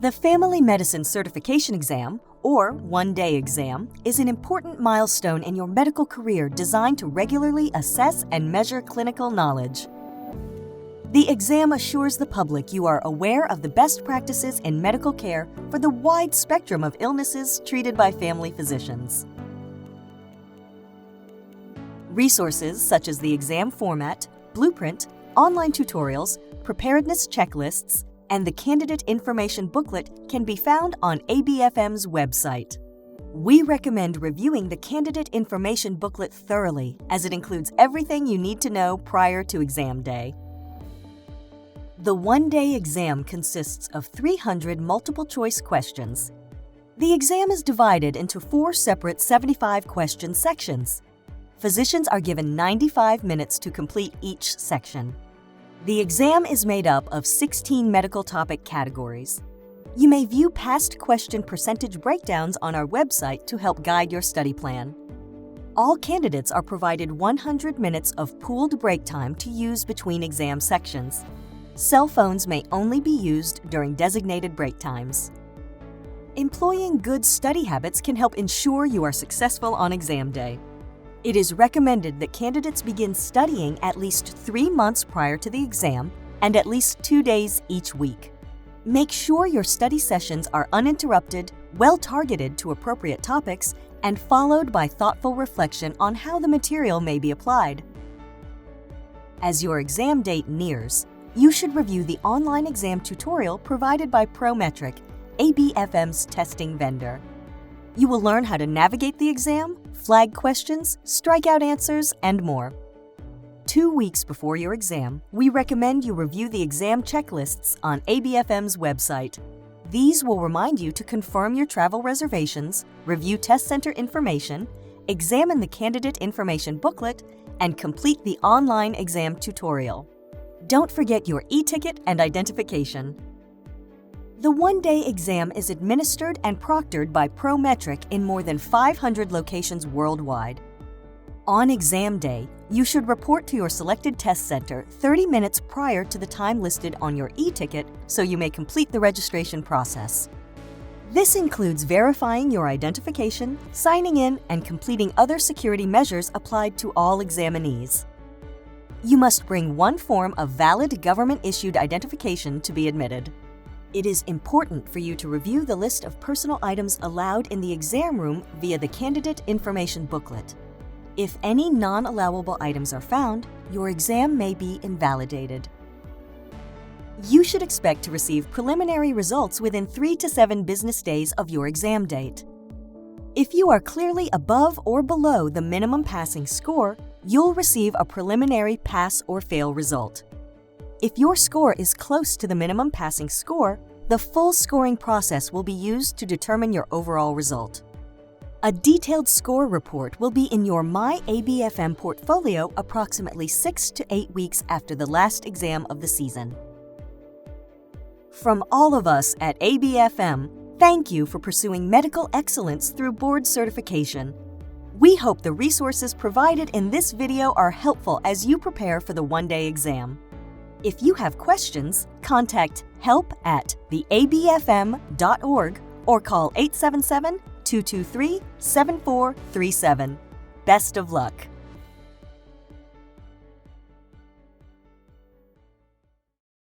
The Family Medicine Certification Exam, or one-day exam, is an important milestone in your medical career designed to regularly assess and measure clinical knowledge. The exam assures the public you are aware of the best practices in medical care for the wide spectrum of illnesses treated by family physicians. Resources such as the exam format, blueprint, online tutorials, preparedness checklists, and the candidate information booklet can be found on ABFM's website. We recommend reviewing the candidate information booklet thoroughly, as it includes everything you need to know prior to exam day. The one-day exam consists of 300 multiple-choice questions. The exam is divided into 4 separate 75-question sections. Physicians are given 95 minutes to complete each section. The exam is made up of 16 medical topic categories. You may view past question percentage breakdowns on our website to help guide your study plan. All candidates are provided 100 minutes of pooled break time to use between exam sections. Cell phones may only be used during designated break times. Employing good study habits can help ensure you are successful on exam day. It is recommended that candidates begin studying at least 3 months prior to the exam and at least 2 days each week. Make sure your study sessions are uninterrupted, well-targeted to appropriate topics, and followed by thoughtful reflection on how the material may be applied. As your exam date nears, you should review the online exam tutorial provided by Prometric, ABFM's testing vendor. You will learn how to navigate the exam, flag questions, strike out answers, and more. 2 weeks before your exam, we recommend you review the exam checklists on ABFM's website. These will remind you to confirm your travel reservations, review test center information, examine the candidate information booklet, and complete the online exam tutorial. Don't forget your e-ticket and identification. The one-day exam is administered and proctored by Prometric in more than 500 locations worldwide. On exam day, you should report to your selected test center 30 minutes prior to the time listed on your e-ticket so you may complete the registration process. This includes verifying your identification, signing in, and completing other security measures applied to all examinees. You must bring 1 form of valid government-issued identification to be admitted. It is important for you to review the list of personal items allowed in the exam room via the candidate information booklet. If any non-allowable items are found, your exam may be invalidated. You should expect to receive preliminary results within 3 to 7 business days of your exam date. If you are clearly above or below the minimum passing score, you'll receive a preliminary pass or fail result. If your score is close to the minimum passing score, the full scoring process will be used to determine your overall result. A detailed score report will be in your My ABFM portfolio approximately 6 to 8 weeks after the last exam of the season. From all of us at ABFM, thank you for pursuing medical excellence through board certification. We hope the resources provided in this video are helpful as you prepare for the one-day exam. If you have questions, contact help@theabfm.org or call 877-223-7437. Best of luck!